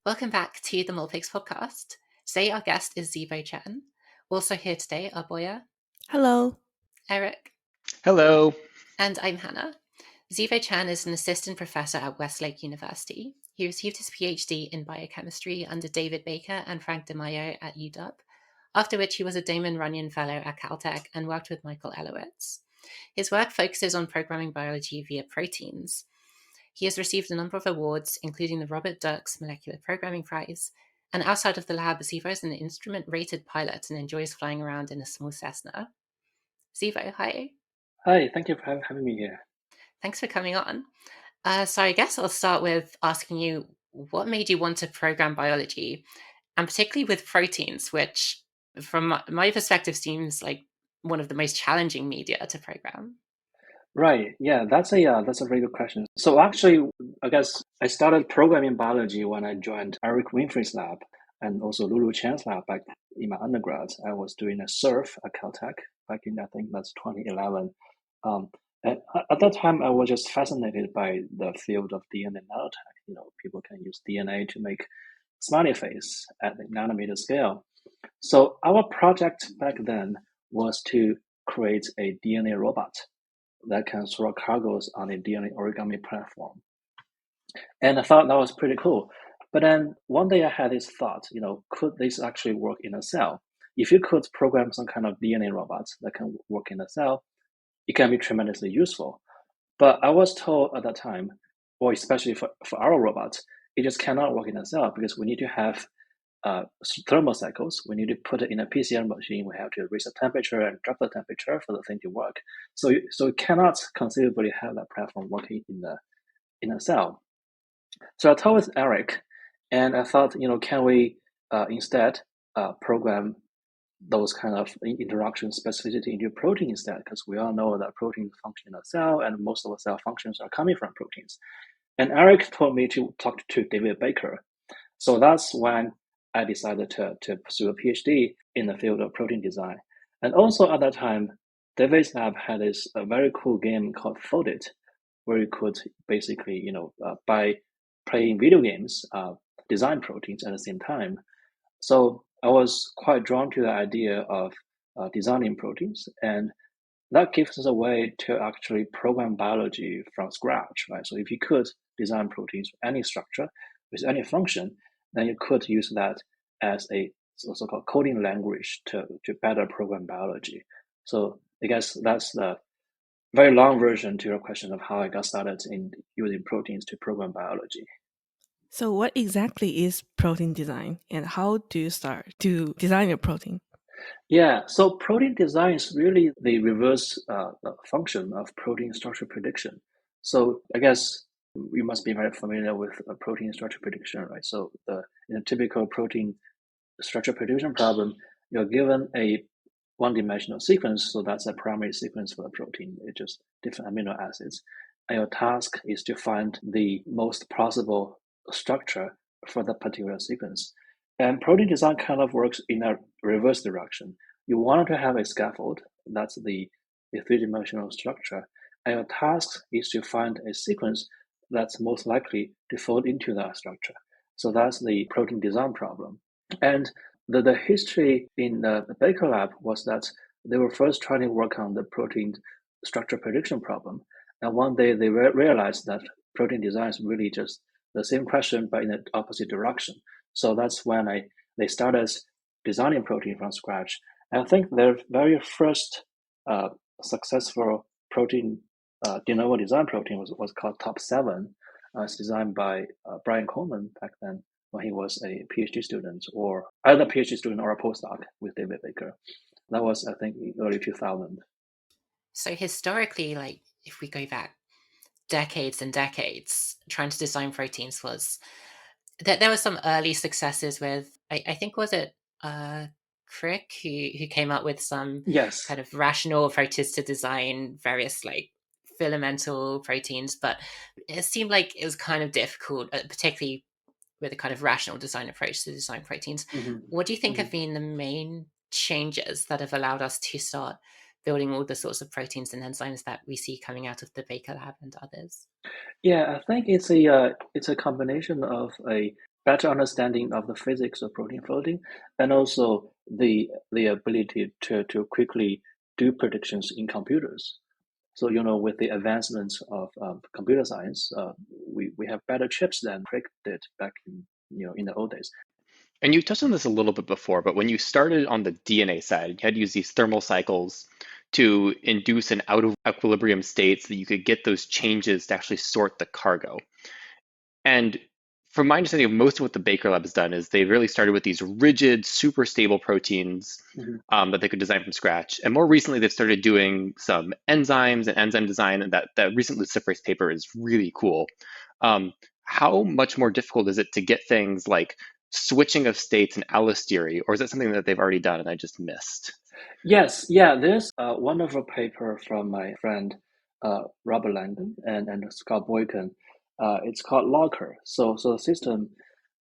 Welcome back to the Molpigs podcast. Today our guest is Zibo Chen. Also here today are Boya, Hello. Erik, Hello. and I'm Hannah. Zibo Chen is an assistant professor at Westlake University. He received his Ph.D. in biochemistry under David Baker and Frank DiMaio at UW, after which he was a Damon Runyon Fellow at Caltech and worked with Michael Elowitz. His work focuses on programming biology via proteins. He has received a number of awards, including the Robert Dirks Molecular Programming Prize, and outside of the lab, Zibo is an instrument-rated pilot and enjoys flying around in a small Cessna. Zibo, hi. Hi, thank you for having me here. Thanks for coming on. So I guess I'll start with asking you, what made you want to program biology, and particularly with proteins, which from my perspective seems like one of the most challenging media to program? Right, yeah, that's a very good question. So actually, I guess I started programming biology when I joined Erik Winfrey's lab and also Lulu Chen's lab back in my undergrad. I was doing a surf at Caltech back in, I think that's 2011. At that time, I was just fascinated by the field of DNA nanotech. People can use DNA to make smiley face at the nanometer scale. So our project back then was to create a DNA robot that can throw cargoes on a DNA origami platform. And I thought that was pretty cool. But then one day I had this thought, could this actually work in a cell? If you could program some kind of DNA robot that can work in a cell, it can be tremendously useful. But I was told at that time, or especially for our robots, it just cannot work in a cell because we need to have thermal cycles. We need to put it in a PCR machine. We have to raise the temperature and drop the temperature for the thing to work. So it cannot conceivably have that platform working in a cell. So I talked with Erik, and I thought, can we instead program those kind of interaction specificity into protein instead? Because we all know that proteins function in a cell, and most of the cell functions are coming from proteins. And Erik told me to talk to David Baker. So that's when I decided to pursue a PhD in the field of protein design. And also at that time, David's lab had a very cool game called Folded, where you could basically, by playing video games, design proteins at the same time. So I was quite drawn to the idea of designing proteins, and that gives us a way to actually program biology from scratch, right? So if you could design proteins with any structure, with any function, then you could use that as a so-called coding language to better program biology. So I guess that's the very long version to your question of how I got started in using proteins to program biology. So what exactly is protein design, and how do you start to design a protein? Yeah, so protein design is really the reverse function of protein structure prediction. So I guess you must be very familiar with protein structure prediction, right? So in a typical protein structure prediction problem, you're given a one-dimensional sequence, so that's a primary sequence for the protein. It's just different amino acids. And your task is to find the most plausible structure for that particular sequence. And protein design kind of works in a reverse direction. You want to have a scaffold, that's the three-dimensional structure, and your task is to find a sequence that's most likely to fold into that structure. So that's the protein design problem. And the history in the Baker lab was that they were first trying to work on the protein structure prediction problem. And one day they realized that protein design is really just the same question, but in the opposite direction. So that's when they started designing protein from scratch. And I think their very first successful protein de novo design protein was called Top 7. It's designed by Brian Coleman back then when he was a PhD student, or either a PhD student or a postdoc with David Baker. That was, I think, in early 2000. So historically, like if we go back decades and decades, trying to design proteins was that there were some early successes with, I think, was it Crick who came up with some Yes. kind of rational approaches to design various like filamental proteins, but it seemed like it was kind of difficult, particularly with a kind of rational design approach to design proteins. Mm-hmm. What do you think have been the main changes that have allowed us to start building all the sorts of proteins and enzymes that we see coming out of the Baker lab and others? Yeah, I think it's a combination of a better understanding of the physics of protein folding, and also the ability to quickly do predictions in computers. So, with the advancements of computer science, we have better chips than predicted back in the old days. And you touched on this a little bit before, but when you started on the DNA side, you had to use these thermal cycles to induce an out of equilibrium state so that you could get those changes to actually sort the cargo. And from my understanding of most of what the Baker Lab has done is they really started with these rigid, super stable proteins that they could design from scratch. And more recently, they've started doing some enzymes and enzyme design, and that recent luciferase paper is really cool. How much more difficult is it to get things like switching of states and allostery, or is that something that they've already done and I just missed? Yes, yeah, there's a wonderful paper from my friend Robert Langdon and Scott Boykin. It's called Locker. So the system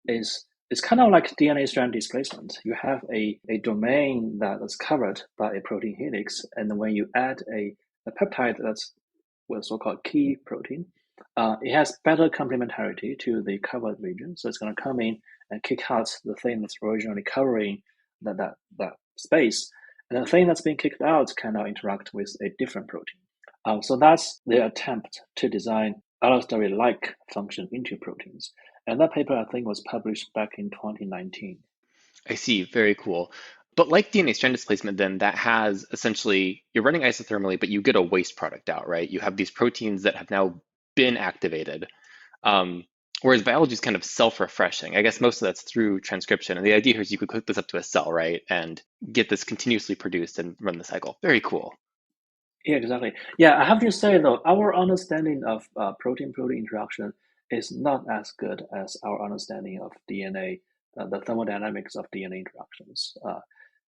is it's kind of like DNA strand displacement. You have a domain that is covered by a protein helix, and when you add a peptide that's what's so-called key protein, it has better complementarity to the covered region. So it's going to come in and kick out the thing that's originally covering that space. And the thing that's being kicked out can now interact with a different protein. So that's the attempt to design allostery-like function into proteins. And that paper, I think, was published back in 2019. I see, very cool. But like DNA strand displacement, then that has essentially, you're running isothermally, but you get a waste product out, right? You have these proteins that have now been activated. Whereas biology is kind of self-refreshing. I guess most of that's through transcription. And the idea here is you could hook this up to a cell, right? And get this continuously produced and run the cycle. Very cool. Yeah, exactly. Yeah, I have to say though, our understanding of protein-protein interaction is not as good as our understanding of DNA, the thermodynamics of DNA interactions.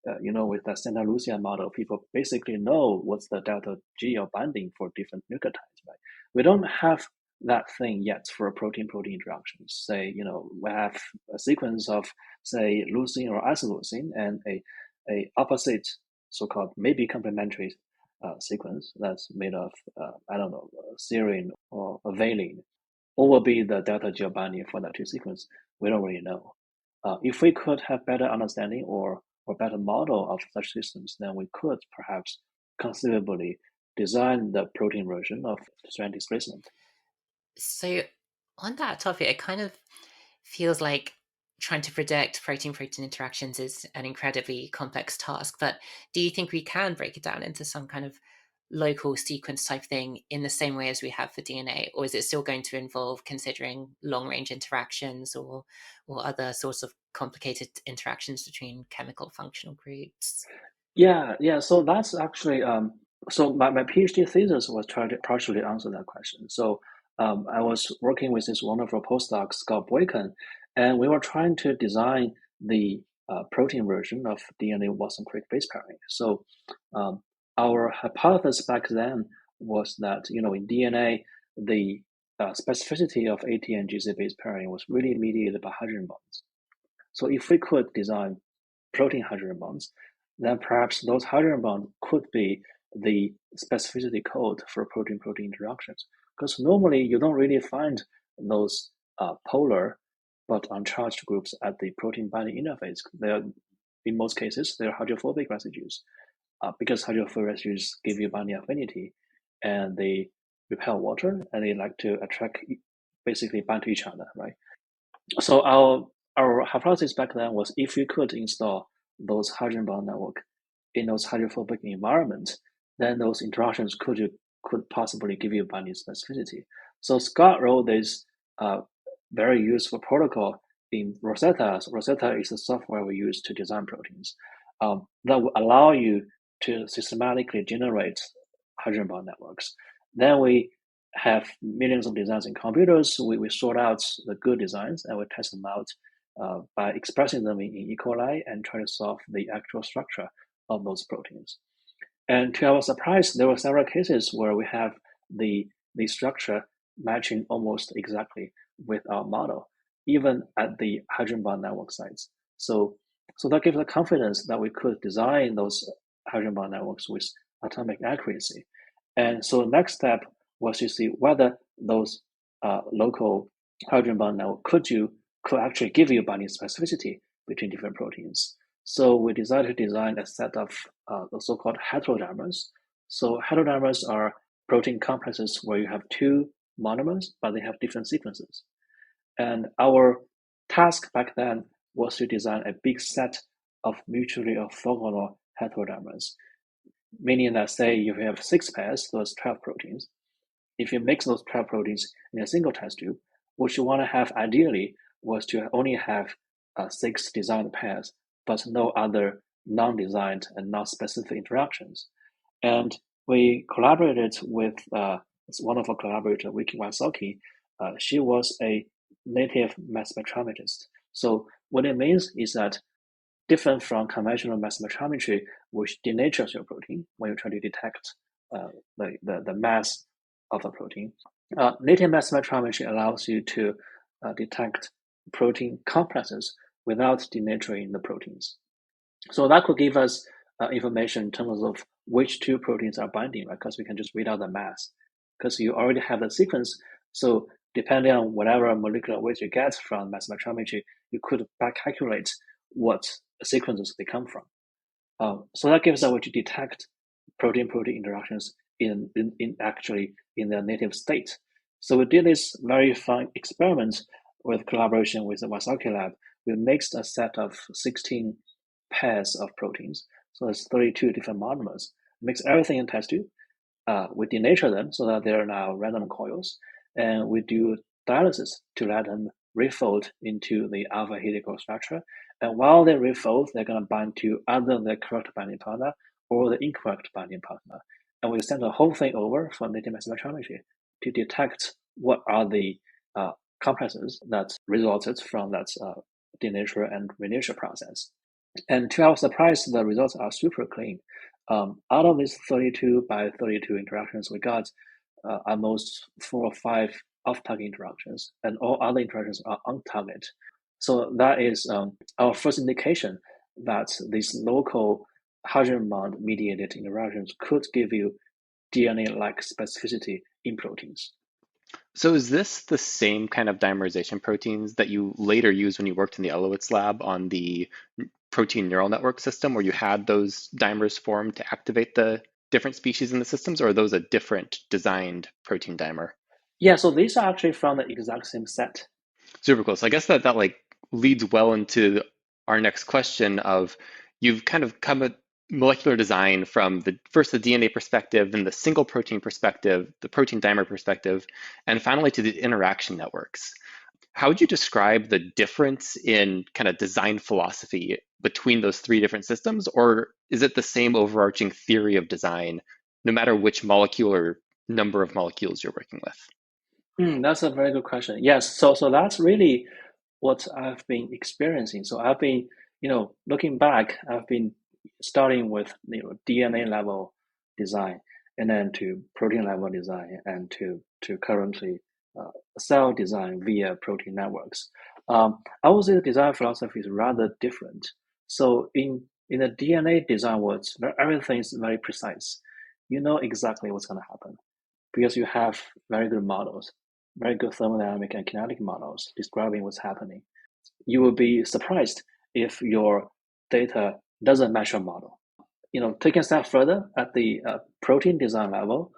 With the Santa Lucia model, people basically know what's the delta G of binding for different nucleotides, right? We don't have that thing yet for protein-protein interactions. Say, we have a sequence of, say, leucine or isoleucine and a opposite so-called maybe complementary sequence that's made of, serine or valine. What will be the delta G of binding for that two sequence? We don't really know. If we could have better understanding or better model of such systems, then we could perhaps conceivably design the protein version of strand displacement. So on that topic, it kind of feels like trying to predict protein-protein interactions is an incredibly complex task, but do you think we can break it down into some kind of local sequence type thing in the same way as we have for DNA, or is it still going to involve considering long-range interactions or other sorts of complicated interactions between chemical functional groups? Yeah. So that's actually so my PhD thesis was trying to partially answer that question. So I was working with this wonderful postdoc, Scott Boykin, and we were trying to design the protein version of DNA Watson-Crick base pairing. So our hypothesis back then was that, in DNA, the specificity of AT and GC base pairing was really mediated by hydrogen bonds. So if we could design protein hydrogen bonds, then perhaps those hydrogen bonds could be the specificity code for protein-protein interactions. Because normally you don't really find those polar but uncharged groups at the protein binding interface. In most cases, they're hydrophobic residues. Because hydrophobic residues give you binding affinity and they repel water and they like to basically bind to each other, right? So our hypothesis back then was if we could install those hydrogen bond network in those hydrophobic environments, then those interactions could possibly give you binding specificity. So Scott wrote this very useful protocol in Rosetta. So Rosetta is the software we use to design proteins that will allow you to systematically generate hydrogen bond networks. Then we have millions of designs in computers. We sort out the good designs and we test them out by expressing them in E. coli and try to solve the actual structure of those proteins. And to our surprise, there were several cases where we have the structure matching almost exactly with our model, even at the hydrogen bond network sites. So that gives the confidence that we could design those hydrogen bond networks with atomic accuracy. And so the next step was to see whether those local hydrogen bond network could actually give you binding specificity between different proteins. So we decided to design a set of the so-called heterodimers. So heterodimers are protein complexes where you have two monomers, but they have different sequences. And our task back then was to design a big set of mutually orthogonal heterodimers, meaning that, say, if you have 6 pairs, those 12 proteins, if you mix those 12 proteins in a single test tube, what you want to have ideally was to only have 6 designed pairs, but no other non-designed and non-specific interactions. And we collaborated with one of our collaborators, Vicky Wysocki. She was a native mass spectrometrist. So what it means is that different from conventional mass spectrometry, which denatures your protein when you try to detect the mass of a protein, native mass spectrometry allows you to detect protein complexes without denaturing the proteins. So that could give us information in terms of which two proteins are binding, right? Because we can just read out the mass, because you already have the sequence. So depending on whatever molecular weight you get from mass spectrometry, you could back calculate what sequences they come from. So that gives us a way to detect protein-protein interactions in their native state. So we did this very fun experiment with collaboration with the Wysocki lab. We mixed a set of 16 pairs of proteins. So it's 32 different monomers. Mix everything in test tube. We denature them so that they're now random coils. And we do dialysis to let them refold into the alpha helical structure. And while they refold, they're going to bind to either the correct binding partner or the incorrect binding partner. And we send the whole thing over for native mass spectrometry to detect what are the complexes that resulted from that denature and renature process. And to our surprise, the results are super clean. Out of these 32 by 32 interactions, we got almost 4 or 5 off-target interactions, and all other interactions are on target. So that is our first indication that these local hydrogen bond mediated interactions could give you DNA-like specificity in proteins. So is this the same kind of dimerization proteins that you later used when you worked in the Elowitz lab on the protein neural network system, where you had those dimers formed to activate the different species in the systems, or are those a different designed protein dimer? Yeah, so these are actually from the exact same set. Super cool. So I guess that like leads well into our next question of, you've kind of come at molecular design from the DNA perspective, then the single protein perspective, the protein dimer perspective, and finally to the interaction networks. How would you describe the difference in kind of design philosophy between those 3 different systems, or is it the same overarching theory of design, no matter which molecule or number of molecules you're working with? That's a very good question. Yes, so that's really what I've been experiencing. So I've been, looking back, I've been starting with DNA level design, and then to protein level design, and to currently cell design via protein networks. I would say the design philosophy is rather different. So in the DNA design world, everything is very precise. You know exactly what's going to happen because you have very good models, very good thermodynamic and kinetic models describing what's happening. You will be surprised if your data doesn't match your model. Taking a step further at the protein design level,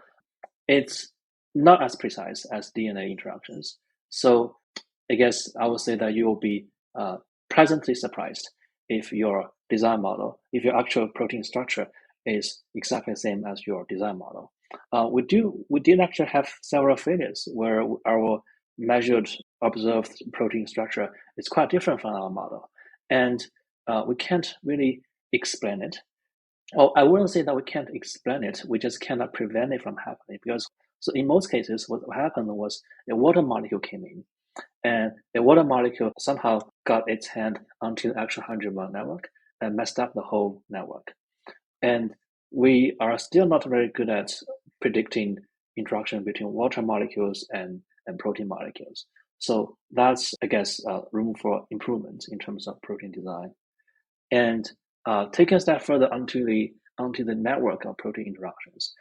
it's not as precise as DNA interactions. So I guess I would say that you will be pleasantly surprised if your design model, if your actual protein structure is exactly the same as your design model. We did actually have several failures where our measured observed protein structure is quite different from our model, and we can't really explain it. Oh, I wouldn't say that we can't explain it. We just cannot prevent it from happening because, so in most cases, what happened was a water molecule came in, and the water molecule somehow got its hand onto the actual hydrogen bond network and messed up the whole network. And we are still not very good at predicting interaction between water molecules and protein molecules. So that's, I guess, room for improvement in terms of protein design. And taking a step further onto the network of protein interactions,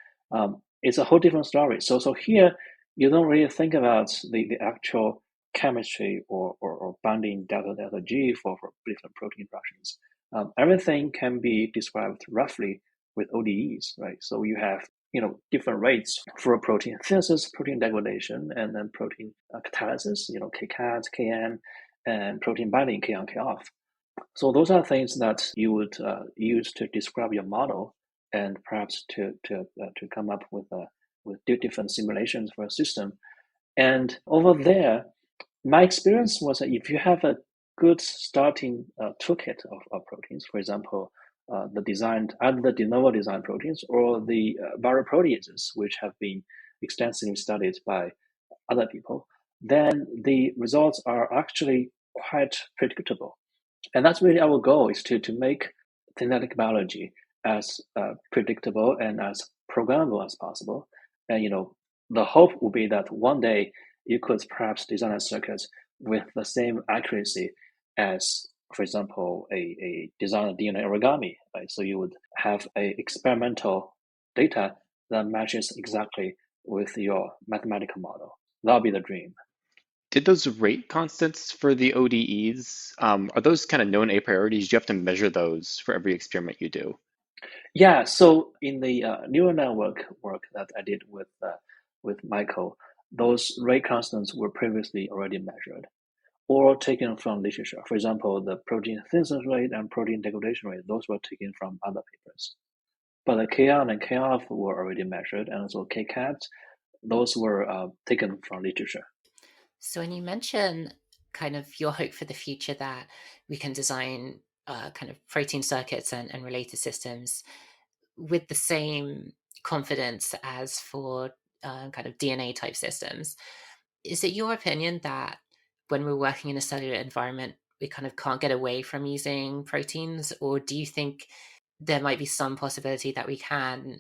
it's a whole different story. So here you don't really think about the actual chemistry or binding delta delta G for different protein interactions. Everything can be described roughly with ODEs, right? So you have different rates for protein synthesis, protein degradation, and then protein catalysis, Kcat, Km, and protein binding, K on, K off. So those are things that you would use to describe your model, and perhaps to come up with different simulations for a system. And over there, my experience was that if you have a good starting toolkit of proteins, for example, either the de novo design proteins or the viral proteases, which have been extensively studied by other people, then the results are actually quite predictable. And that's really our goal, is to make genetic biology as predictable and as programmable as possible. And the hope would be that one day you could perhaps design a circuit with the same accuracy as, for example, a design DNA origami, right? So you would have a experimental data that matches exactly with your mathematical model. That'll be the dream. Did those rate constants for the ODEs, are those kind of known a priori? Do you have to measure those for every experiment you do? Yeah, so in the neural network work that I did with Michael, those rate constants were previously already measured or taken from literature. For example, the protein synthesis rate and protein degradation rate, those were taken from other papers. But the K on and K off were already measured, and also Kcat, those were taken from literature. So when you mention kind of your hope for the future that we can design kind of protein circuits and related systems with the same confidence as for kind of DNA type systems, is it your opinion that when we're working in a cellular environment, we kind of can't get away from using proteins? Or do you think there might be some possibility that we can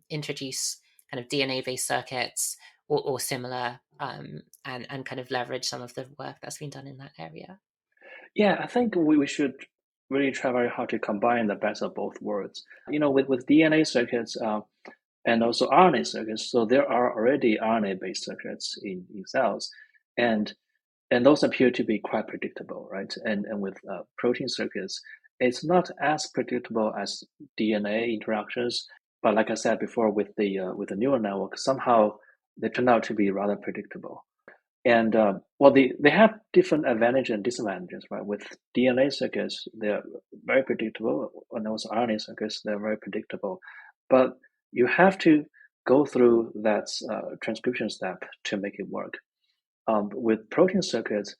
introduce kind of DNA-based circuits or similar and kind of leverage some of the work that's been done in that area? Yeah, I think we should really try very hard to combine the best of both worlds. With DNA circuits and also RNA circuits, so there are already RNA-based circuits in cells, and those appear to be quite predictable, right? And with protein circuits, it's not as predictable as DNA interactions, but like I said before, with the neural network, somehow they turn out to be rather predictable. And they have different advantages and disadvantages, right? With DNA circuits, they're very predictable, and also RNA circuits, they're very predictable. But you have to go through that transcription step to make it work. With protein circuits,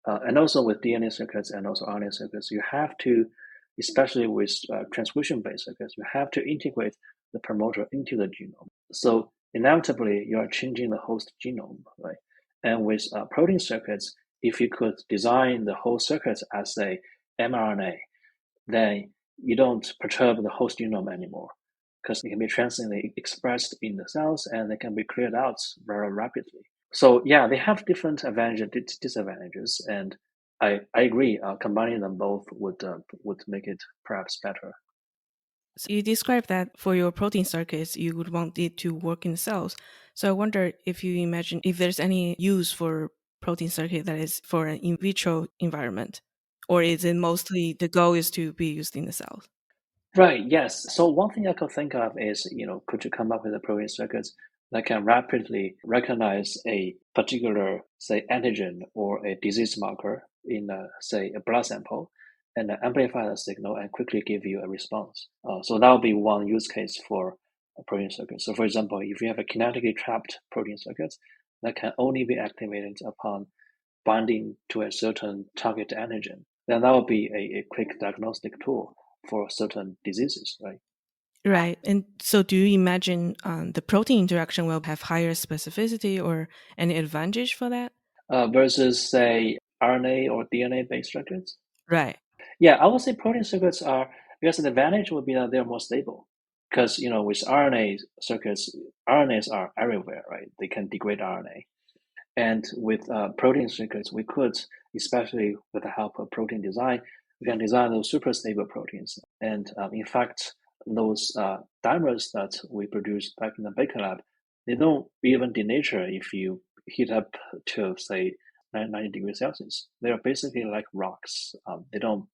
and also with DNA circuits and also RNA circuits, you have to, especially with transcription-based circuits, you have to integrate the promoter into the genome. So inevitably, you are changing the host genome, right? And with protein circuits, if you could design the whole circuit as a mRNA, then you don't perturb the host genome anymore, because it can be transiently expressed in the cells and they can be cleared out very rapidly. So yeah, they have different advantages and disadvantages, and I agree. Combining them both would make it perhaps better. So you described that for your protein circuits, you would want it to work in cells. So I wonder if you imagine if there's any use for protein circuit that is for an in vitro environment, or is it mostly the goal is to be used in the cells? Right. Yes. So one thing I could think of is, could you come up with a protein circuits that can rapidly recognize a particular, say, antigen or a disease marker in, say, a blood sample, and amplify the signal and quickly give you a response. So that would be one use case for a protein circuit. So for example, if you have a kinetically trapped protein circuit that can only be activated upon binding to a certain target antigen, then that would be a quick diagnostic tool for certain diseases, right? Right. And so do you imagine the protein interaction will have higher specificity or any advantage for that? Versus, say, RNA or DNA-based circuits? Right. Yeah, I would say protein circuits are, because the advantage would be that they're more stable. Because, with RNA circuits, RNAs are everywhere, right? They can degrade RNA. And with protein circuits, we could, especially with the help of protein design, we can design those super stable proteins. And in fact, those dimers that we produced back in the Baker lab, they don't even denature if you heat up to, say, 90 degrees Celsius. They are basically like rocks. They don't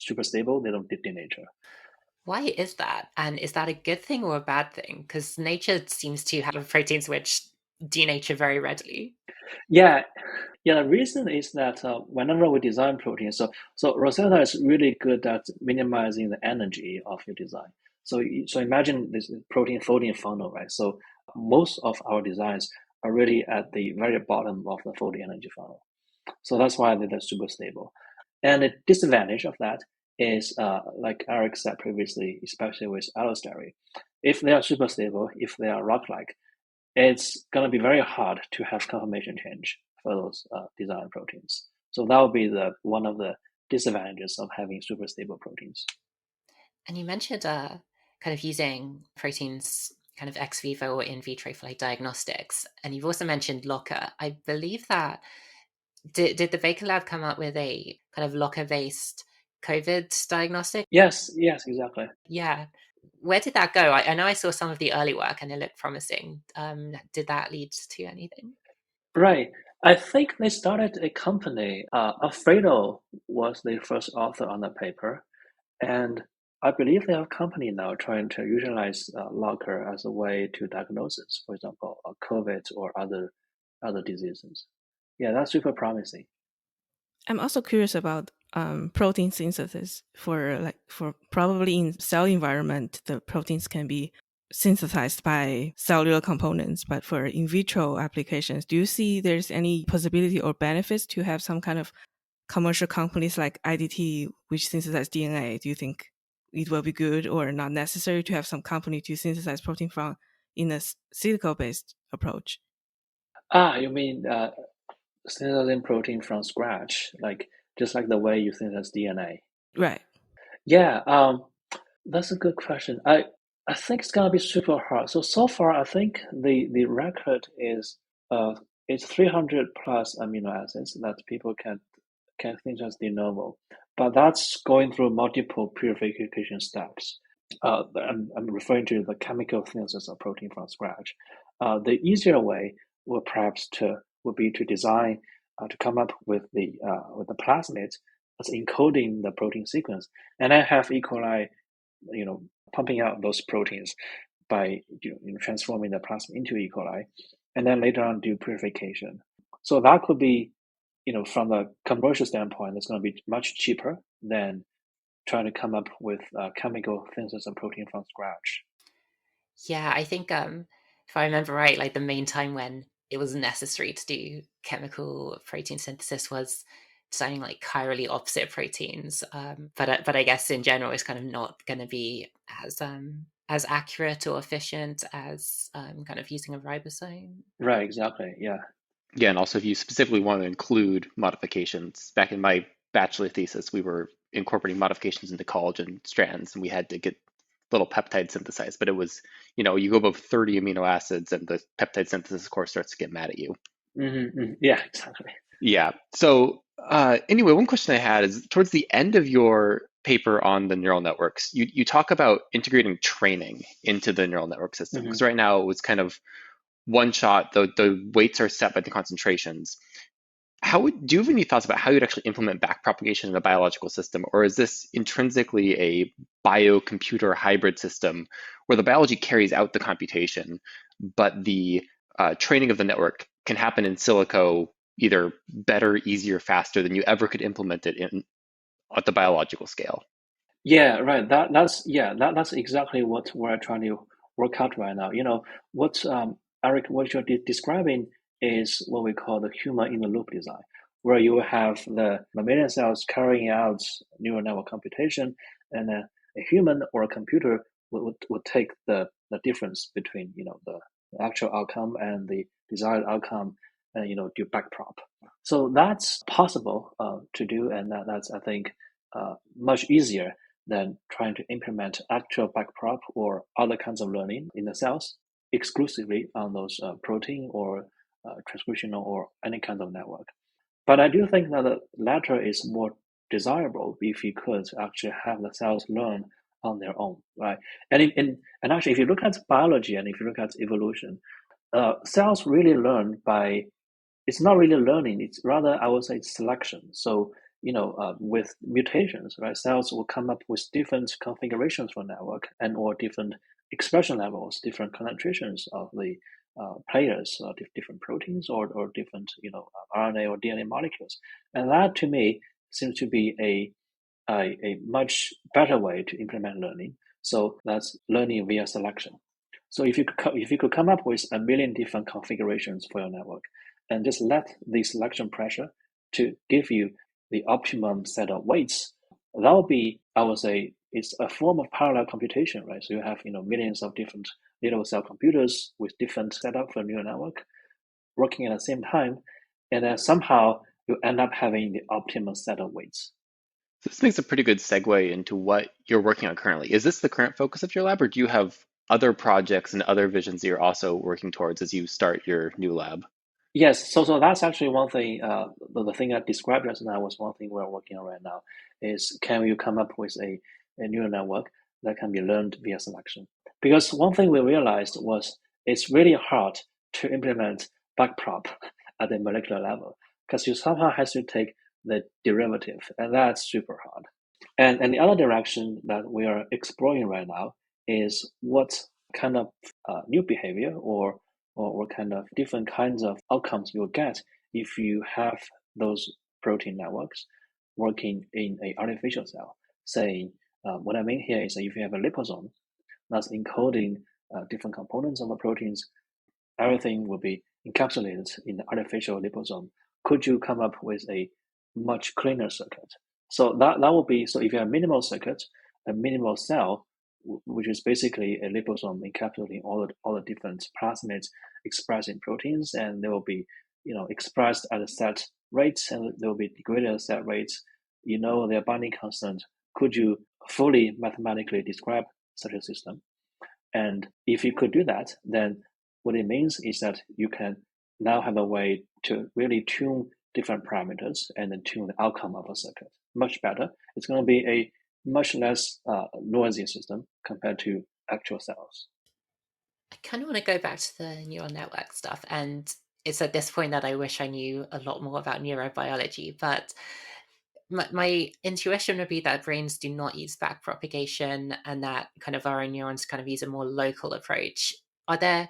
super stable. They don't denature. Why is that? And is that a good thing or a bad thing? Because nature seems to have proteins which denature very readily. Yeah, the reason is that whenever we design proteins, so Rosetta is really good at minimizing the energy of your design. So imagine this protein folding funnel, right? So most of our designs are really at the very bottom of the folding energy funnel. So that's why they're super stable. And the disadvantage of that is, like Erik said previously, especially with allosteric, if they are super stable, if they are rock-like, it's going to be very hard to have conformation change for those design proteins. So that would be one of the disadvantages of having super stable proteins. And you mentioned kind of using proteins kind of ex vivo or in vitro for like diagnostics. And you've also mentioned Locker. I believe that did the Baker Lab come up with a kind of Locker-based COVID diagnostic? Yes, exactly. Yeah. Where did that go? I know I saw some of the early work and it looked promising. Did that lead to anything? Right. I think they started a company. Alfredo was the first author on the paper. And I believe they have a company now trying to utilize Locker as a way to diagnosis, for example, COVID or other diseases. Yeah, that's super promising. I'm also curious about protein synthesis for probably in cell environment, the proteins can be synthesized by cellular components, but for in vitro applications, do you see there's any possibility or benefits to have some kind of commercial companies like IDT which synthesize DNA? Do you think it will be good or not necessary to have some company to synthesize protein from in a silico-based approach? You mean synthesizing protein from scratch, just like the way you synthesize DNA? Right. Yeah, that's a good question. I think it's gonna be super hard. So far, I think the record is it's 300 plus amino acids that people can synthesize de novo, but that's going through multiple purification steps. I'm referring to the chemical synthesis of protein from scratch. The easier way would be to design to come up with the plasmid that's encoding the protein sequence, and then have E. coli, pumping out those proteins by transforming the plasmid into E. coli, and then later on do purification. So that could be, from a commercial standpoint, it's going to be much cheaper than trying to come up with chemical synthesis of protein from scratch. Yeah, I think if I remember right, like the main time when it was necessary to do chemical protein synthesis was designing like chirally opposite proteins. But I guess in general, it's kind of not going to be as accurate or efficient as kind of using a ribosome. Right, exactly. Yeah. Yeah, and also if you specifically want to include modifications, back in my bachelor thesis, we were incorporating modifications into collagen strands, and we had to get little peptide synthesized. But it was, you go above 30 amino acids, and the peptide synthesis course starts to get mad at you. Yeah, exactly. Yeah. So anyway, one question I had is towards the end of your paper on the neural networks, you talk about integrating training into the neural network system. Because right now it was kind of one shot, the weights are set by the concentrations. Do you have any thoughts about how you'd actually implement backpropagation in a biological system? Or is this intrinsically a biocomputer hybrid system where the biology carries out the computation, but the training of the network can happen in silico either better, easier, faster than you ever could implement it at the biological scale? Yeah, right. That's exactly what we're trying to work out right now. What Erik, what you're describing is what we call the human in the loop design, where you have the mammalian cells carrying out neural network computation, and a human or a computer would take the difference between the actual outcome and the desired outcome, and do backprop. So that's possible to do, and that's, I think, much easier than trying to implement actual backprop or other kinds of learning in the cells exclusively on those protein or transcriptional or any kind of network. But I do think that the latter is more desirable if you could actually have the cells learn on their own, right? And actually, if you look at biology and if you look at evolution, cells really learn by it's not really learning. It's rather, I would say, it's selection. So, with mutations, right, cells will come up with different configurations for network and or different expression levels, different concentrations of the players, different proteins or different, RNA or DNA molecules. And that to me seems to be a much better way to implement learning. So that's learning via selection. So if you could come up with a million different configurations for your network and just let the selection pressure to give you the optimum set of weights, that would be, I would say, it's a form of parallel computation, right? So you have millions of different little cell computers with different setup for neural network working at the same time, and then somehow you end up having the optimal set of weights. So this makes a pretty good segue into what you're working on currently. Is this the current focus of your lab, or do you have other projects and other visions that you're also working towards as you start your new lab? Yes, so that's actually one thing. The thing I described just now was one thing we're working on right now. Is can you come up with a neural network that can be learned via selection? Because one thing we realized was it's really hard to implement backprop at the molecular level because you somehow has to take the derivative, and that's super hard. And the other direction that we are exploring right now is what kind of new behavior or what kind of different kinds of outcomes you'll get if you have those protein networks working in an artificial cell. Saying, what I mean here is that if you have a liposome that's encoding different components of the proteins, everything will be encapsulated in the artificial liposome. Could you come up with a much cleaner circuit? So that will be, so if you have a minimal circuit, a minimal cell, which is basically a liposome encapsulating all the different plasmids expressing proteins, and they will be expressed at a set rates, and they will be degraded at set rates. Their binding constant. Could you fully mathematically describe such a system? And if you could do that, then what it means is that you can now have a way to really tune different parameters and then tune the outcome of a circuit much better. It's going to be a much less noisy system compared to actual cells. I kind of want to go back to the neural network stuff. And it's at this point that I wish I knew a lot more about neurobiology. But my intuition would be that brains do not use backpropagation and that kind of our own neurons kind of use a more local approach. Are there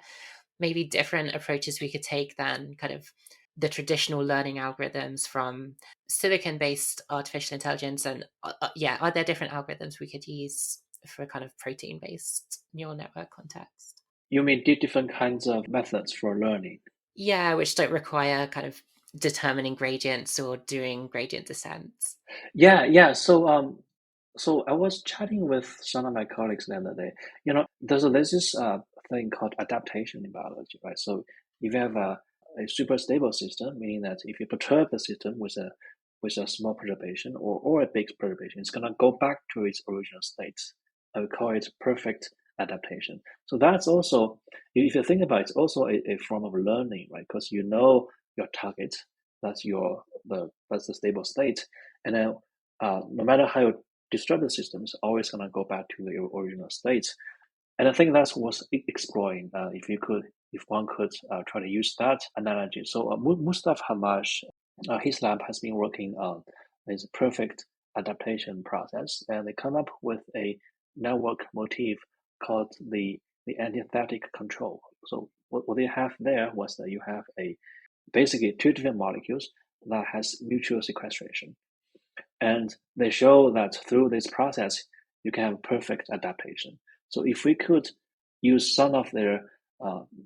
maybe different approaches we could take than kind of the traditional learning algorithms from silicon-based artificial intelligence? And are there different algorithms we could use for a kind of protein-based neural network context? You mean different kinds of methods for learning? Yeah, which don't require kind of determining gradients or doing gradient descents. Yeah. So I was chatting with some of my colleagues the other day. There's this thing called adaptation in biology, right? So if you have a super stable system, meaning that if you perturb the system with a small perturbation or a big perturbation, it's gonna go back to its original state. I would call it perfect adaptation. So that's also, if you think about it, it's also a form of learning, right? Because you know your target, that's that's the stable state, and then no matter how you disrupt the system, it's always gonna go back to the original state. And I think that's worth exploring. If one could try to use that analogy. So Mustafa Hamash, his lab has been working on this perfect adaptation process, and they come up with a network motif called the antithetic control. So what they have there was that you have basically two different molecules that has mutual sequestration. And they show that through this process, you can have perfect adaptation. So if we could use some of their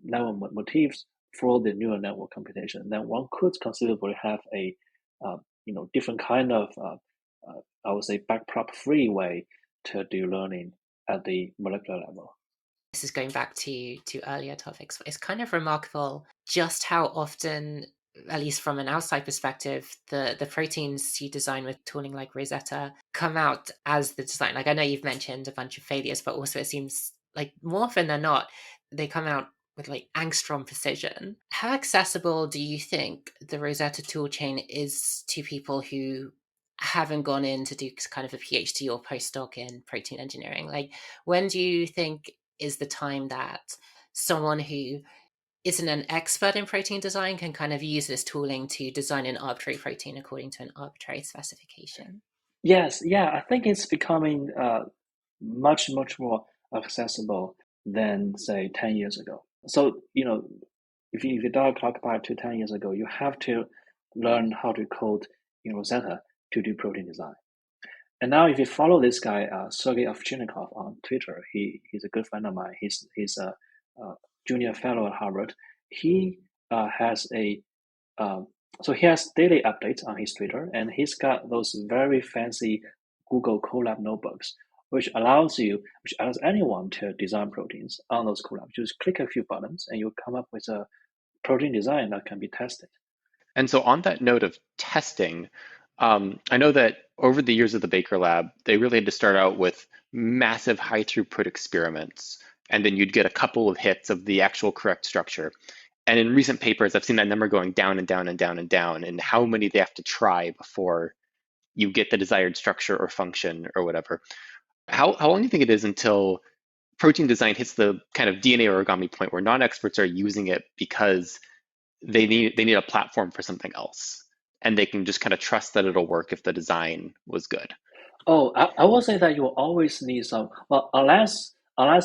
network motifs for the neural network computation, then one could conceivably have a different kind of I would say backprop-free way to do learning at the molecular level. This is going back to earlier topics. It's kind of remarkable just how often, at least from an outside perspective, the proteins you design with tooling like Rosetta come out as the design. Like I know you've mentioned a bunch of failures, but also it seems like more often than not, they come out with like angstrom precision. How accessible do you think the Rosetta toolchain is to people who haven't gone in to do kind of a PhD or postdoc in protein engineering? Like, when do you think is the time that someone who isn't an expert in protein design can kind of use this tooling to design an arbitrary protein according to an arbitrary specification. Yes, yeah, I think it's becoming much, much more accessible than, say, 10 years ago. So, if you dial clock back to 10 years ago, you have to learn how to code in Rosetta to do protein design. And now, if you follow this guy, Sergey Ovchinnikov on Twitter, he's a good friend of mine. He's a junior fellow at Harvard. He has so he has daily updates on his Twitter, and he's got those very fancy Google Colab notebooks, which allows anyone to design proteins on those Colabs. Just click a few buttons, and you come up with a protein design that can be tested. And so on that note of testing, I know that over the years of the Baker Lab, they really had to start out with massive high throughput experiments, and then you'd get a couple of hits of the actual correct structure. And in recent papers, I've seen that number going down and down and down and down, and how many they have to try before you get the desired structure or function or whatever. How long do you think it is until protein design hits the kind of DNA origami point where non-experts are using it because they need a platform for something else, and they can just kind of trust that it'll work if the design was good? Oh, I will say that you will always need some, well, unless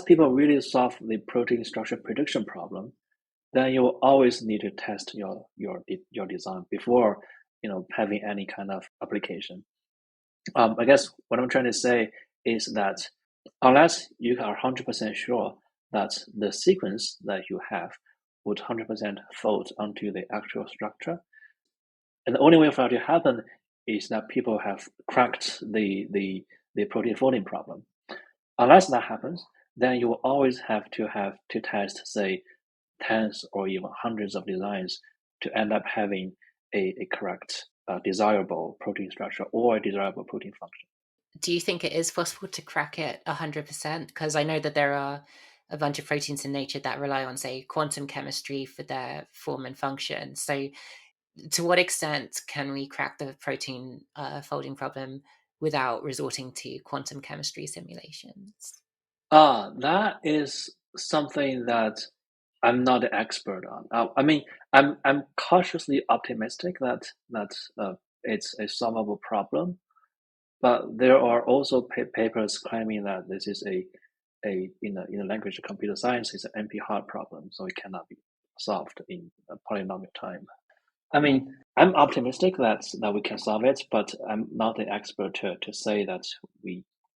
people really solve the protein structure prediction problem, then you will always need to test your design before having any kind of application. I guess what I'm trying to say is that unless you are 100% sure that the sequence that you have would 100% fold onto the actual structure, and the only way for that to happen is that people have cracked the protein folding problem. Unless that happens, then you will always have to test, say, tens or even hundreds of designs to end up having a correct, desirable protein structure or a desirable protein function. Do you think it is possible to crack it 100%? Because I know that there are a bunch of proteins in nature that rely on, say, quantum chemistry for their form and function. So to what extent can we crack the protein folding problem without resorting to quantum chemistry simulations? That is something that I'm not an expert on. I mean, I'm cautiously optimistic that it's a solvable problem, but there are also papers claiming that this is in the language of computer science, is an NP-hard problem, so it cannot be solved in a polynomial time. I mean, I'm optimistic that we can solve it, but I'm not an expert to say that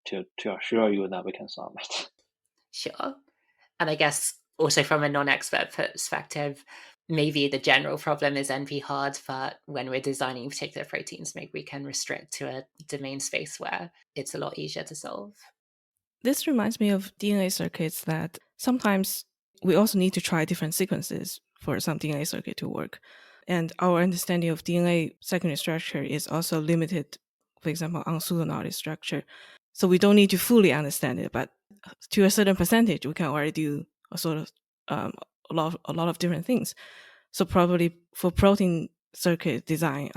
to assure you that we can solve it. Sure. And I guess also from a non-expert perspective, maybe the general problem is NP hard, but when we're designing particular proteins, maybe we can restrict to a domain space where it's a lot easier to solve. This reminds me of DNA circuits that sometimes we also need to try different sequences for some DNA circuit to work. And our understanding of DNA secondary structure is also limited, for example, on pseudoknot structure. So we don't need to fully understand it, but to a certain percentage, we can already do a sort of a lot of different things. So probably for protein circuit design,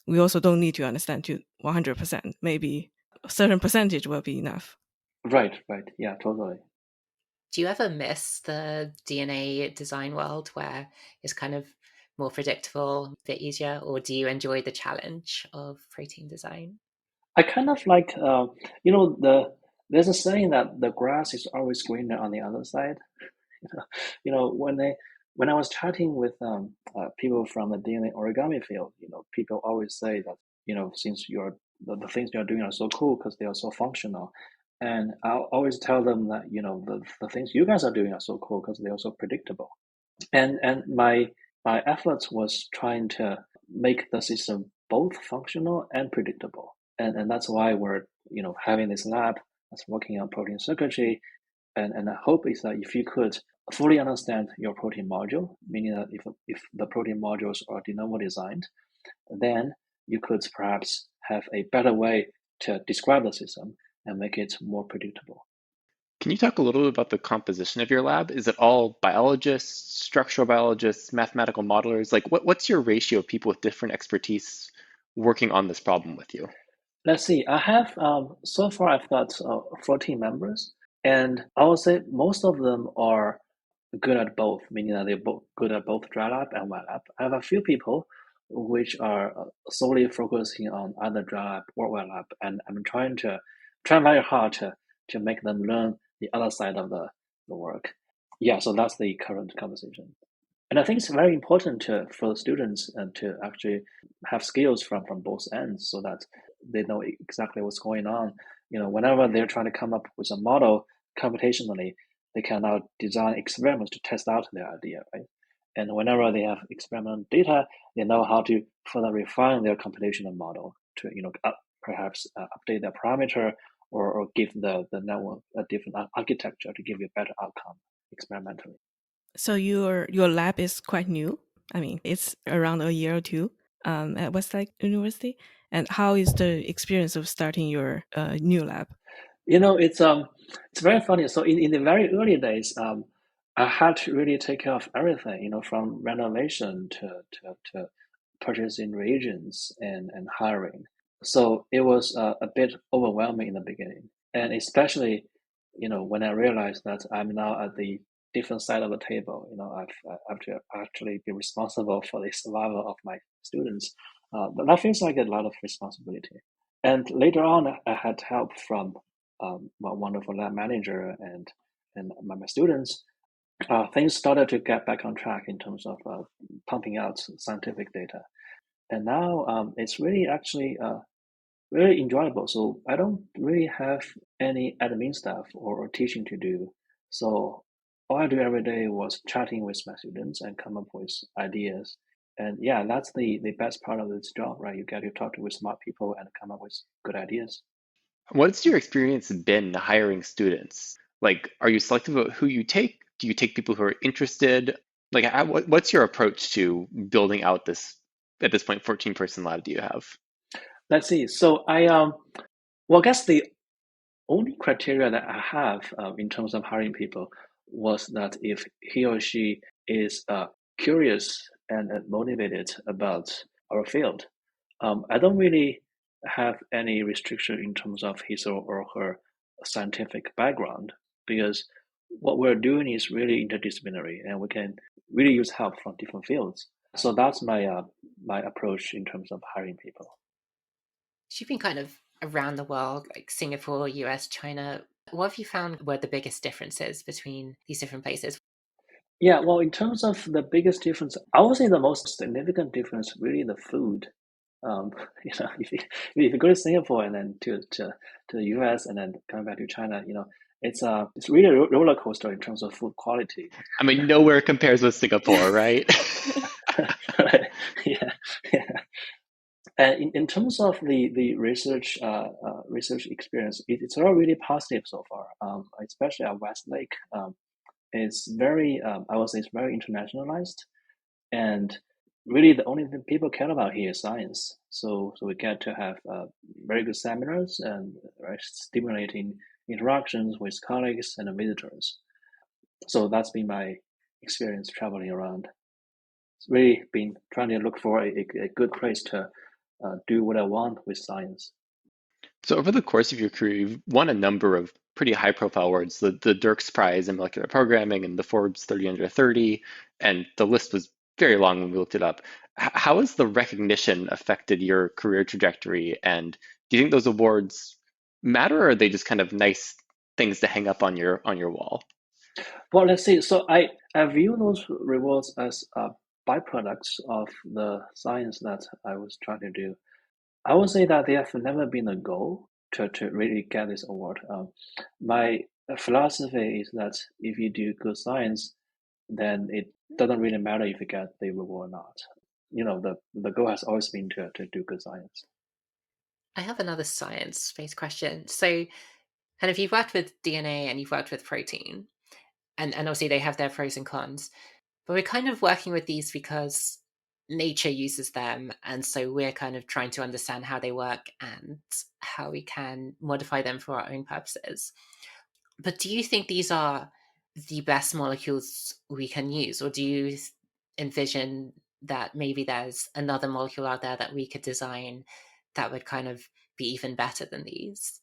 we also don't need to understand to 100%. Maybe a certain percentage will be enough. Right. Yeah, totally. Do you ever miss the DNA design world where it's kind of more predictable, a bit easier, or do you enjoy the challenge of protein design? I kind of like, there's a saying that the grass is always greener on the other side. When I was chatting with people from the DNA origami field, people always say that, since the things you're doing are so cool because they are so functional. And I'll always tell them that, the things you guys are doing are so cool because they are so predictable. And my efforts was trying to make the system both functional and predictable. And that's why we're, having this lab that's working on protein circuitry. And the hope is that if you could fully understand your protein module, meaning that if the protein modules are de novo designed, then you could perhaps have a better way to describe the system and make it more predictable. Can you talk a little bit about the composition of your lab? Is it all biologists, structural biologists, mathematical modelers? Like, what's your ratio of people with different expertise working on this problem with you? Let's see. I have so far I've got 14 members, and I would say most of them are good at both, meaning that they're both good at both dry lab and wet lab. I have a few people which are solely focusing on either dry lab or wet lab, and I'm trying very hard to make them learn the other side of the work. Yeah, so that's the current conversation. And I think it's very important for the students to actually have skills from both ends so that they know exactly what's going on. Whenever they're trying to come up with a model computationally, they can now design experiments to test out their idea, right? And whenever they have experimental data, they know how to further refine their computational model to, perhaps update their parameter or give the network a different architecture to give you a better outcome experimentally. So your lab is quite new. I mean, it's around a year or two at Westlake University. And how is the experience of starting your new lab? It's very funny. So in the very early days, I had to really take care of everything, from renovation to purchasing reagents and hiring. So it was a bit overwhelming in the beginning, and especially, when I realized that I'm now at the different side of the table. I have to actually be responsible for the survival of my students. That feels like a lot of responsibility. And later on, I had help from my wonderful lab manager and my students. Things started to get back on track in terms of pumping out scientific data. And now it's really actually very enjoyable. So I don't really have any admin stuff or teaching to do. So all I do every day was chatting with my students and come up with ideas. And yeah, that's the best part of this job, right? You get to talk with smart people and come up with good ideas. What's your experience been hiring students? Like, are you selective about who you take? Do you take people who are interested? Like, what's your approach to building out this, at this point, 14-person lab do you have? Let's see. So well, I guess the only criteria that I have in terms of hiring people was that if he or she is curious and motivated about our field. I don't really have any restriction in terms of his or her scientific background because what we're doing is really interdisciplinary and we can really use help from different fields. So that's my approach in terms of hiring people. You've been kind of around the world, like Singapore, US, China. What have you found were the biggest differences between these different places? Yeah, well, in terms of the biggest difference, I would say the most significant difference really the food. Um, if you go to Singapore and then to the US and then coming back to China, it's really a roller coaster in terms of food quality. I mean, nowhere compares with Singapore, right? Yeah, yeah. And in terms of the research experience, it's all really positive so far. Especially at Westlake, it's very I would say it's very internationalized, and really the only thing people care about here is science. So we get to have very good seminars and stimulating interactions with colleagues and visitors. So that's been my experience traveling around. It's really been trying to look for a good place to do what I want with science. So over the course of your career, you've won a number of pretty high-profile awards, the Dirks Prize in Molecular Programming and the Forbes 30 Under 30, and the list was very long when we looked it up. How has the recognition affected your career trajectory? And do you think those awards matter, or are they just kind of nice things to hang up on your wall? Well, let's see. So I view those rewards as byproducts of the science that I was trying to do. I would say that they have never been a goal to really get this award. My philosophy is that if you do good science, then it doesn't really matter if you get the reward or not. The goal has always been to do good science. I have another science-based question. So, kind of, you've worked with DNA and you've worked with protein, and obviously they have their pros and cons. But we're kind of working with these because nature uses them, and so we're kind of trying to understand how they work and how we can modify them for our own purposes. But do you think these are the best molecules we can use, or do you envision that maybe there's another molecule out there that we could design that would kind of be even better than these?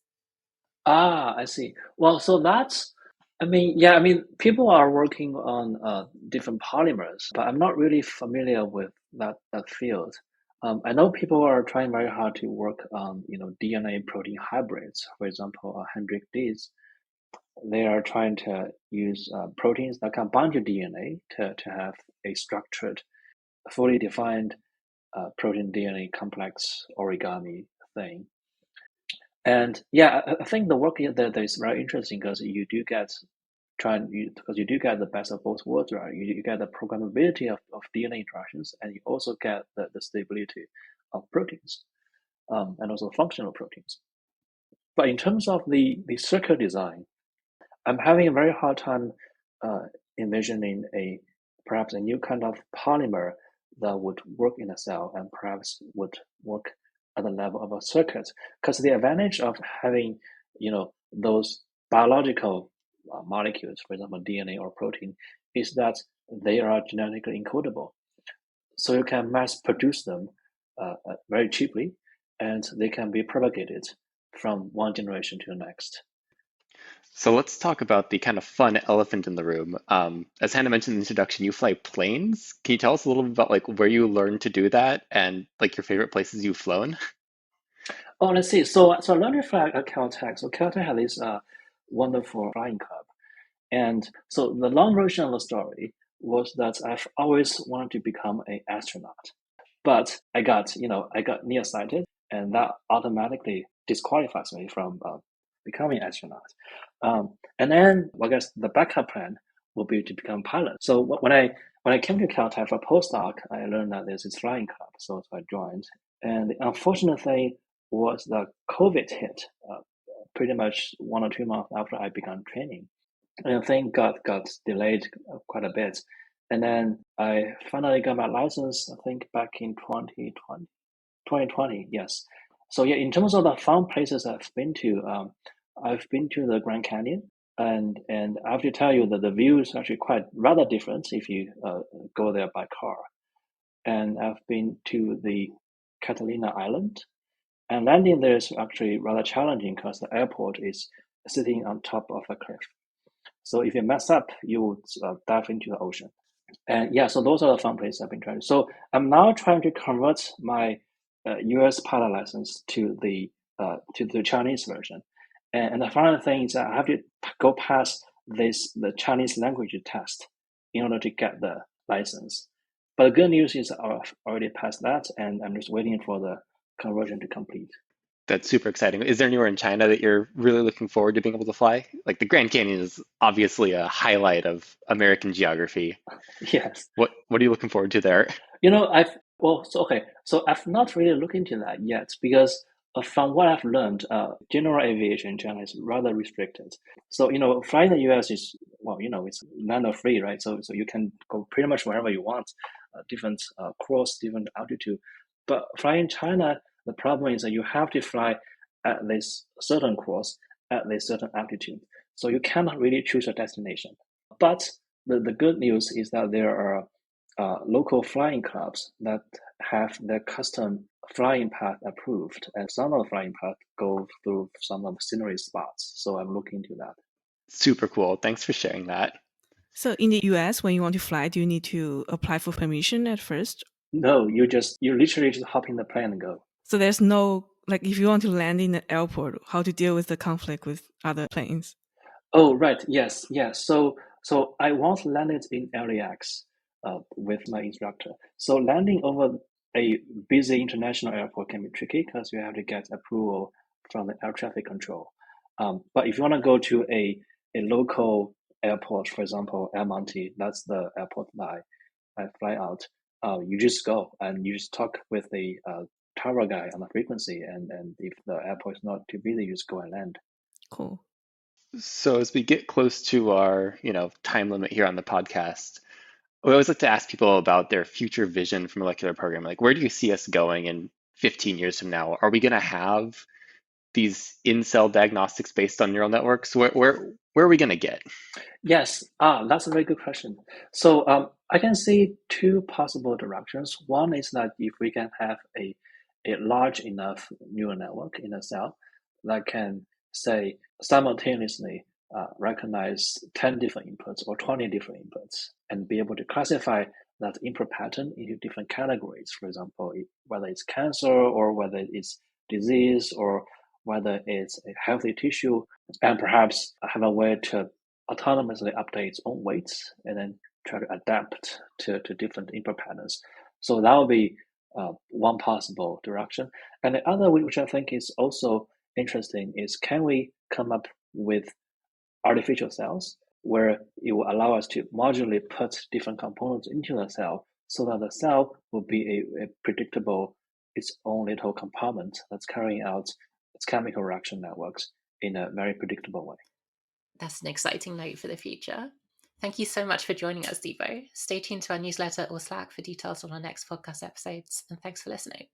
Ah, I see. Well, so that's People are working on different polymers, but I'm not really familiar with that field. I know people are trying very hard to work on, DNA protein hybrids. For example, Hendrik Dees, they are trying to use proteins that can bind to DNA to have a structured, fully defined protein DNA complex origami thing. And yeah, I think the work that is very interesting because you do get the best of both worlds, right? You get the programmability of DNA interactions, and you also get the stability of proteins, and also functional proteins. But in terms of the circuit design, I'm having a very hard time envisioning perhaps a new kind of polymer that would work in a cell and perhaps would work at the level of a circuit. Because the advantage of having, those biological molecules, for example, DNA or protein, is that they are genetically encodable. So you can mass produce them very cheaply, and they can be propagated from one generation to the next. So let's talk about the kind of fun elephant in the room. As Hannah mentioned in the introduction, you fly planes. Can you tell us a little bit about like where you learned to do that and like your favorite places you've flown? Oh, let's see. So I learned to fly at Caltech. So Caltech had this wonderful flying club. And so the long version of the story was that I've always wanted to become an astronaut. But I got nearsighted, and that automatically disqualifies me from becoming an astronaut. And then I guess the backup plan would be to become a pilot. So when I came to Caltech for postdoc, I learned that there's this flying club, so I joined. And the unfortunate thing was that COVID hit pretty much 1 or 2 months after I began training. And thing got delayed quite a bit. And then I finally got my license, I think back in 2020, yes. So yeah, in terms of the fun places I've been to the Grand Canyon, and I have to tell you that the view is actually quite rather different if you go there by car. And I've been to the Catalina Island, and landing there is actually rather challenging because the airport is sitting on top of a cliff. So if you mess up, you would dive into the ocean. And yeah, so those are the fun places I've been trying. So I'm now trying to convert my US pilot license to the Chinese version. And the final thing is that I have to go past the Chinese language test in order to get the license. But the good news is I've already passed that, and I'm just waiting for the conversion to complete. That's super exciting. Is there anywhere in China that you're really looking forward to being able to fly? Like the Grand Canyon is obviously a highlight of American geography. Yes. What are you looking forward to there? So I've not really looked into that yet because from what I've learned, general aviation in China is rather restricted. So, flying in the US is, it's land of free, right? So you can go pretty much wherever you want, different course, different altitude. But flying in China, the problem is that you have to fly at this certain course at this certain altitude. So you cannot really choose a destination. But the good news is that there are local flying clubs that have their custom flying path approved, and some of the flying path go through some of the scenery spots. So I'm looking into that. Super cool. Thanks for sharing that. So in the US, when you want to fly, do you need to apply for permission at first? No, you literally just hop in the plane and go. So there's no, like, if you want to land in the airport, how to deal with the conflict with other planes? Oh, right. Yes. So I once landed in LAX with my instructor. So landing over a busy international airport can be tricky because you have to get approval from the air traffic control. But if you want to go to a local airport, for example, El Monte, that's the airport that I fly out. You just go and you just talk with the tower guy on the frequency, and if the airport is not too busy, you just go and land. Cool. So as we get close to our, time limit here on the podcast, we always like to ask people about their future vision for molecular programming. Like, where do you see us going in 15 years from now? Are we going to have these in-cell diagnostics based on neural networks? Where are we going to get? Yes, that's a very good question. So I can see two possible directions. One is that if we can have a large enough neural network in a cell that can, say, simultaneously recognize 10 different inputs or 20 different inputs and be able to classify that input pattern into different categories. For example, whether it's cancer or whether it's disease or whether it's a healthy tissue, and perhaps have a way to autonomously update its own weights and then try to adapt to different input patterns. So that would be one possible direction. And the other, which I think is also interesting, is can we come up with artificial cells where it will allow us to modularly put different components into the cell so that the cell will be a predictable, its own little compartment that's carrying out its chemical reaction networks in a very predictable way. That's an exciting note for the future. Thank you so much for joining us, Zibo. Stay tuned to our newsletter or Slack for details on our next podcast episodes, and thanks for listening.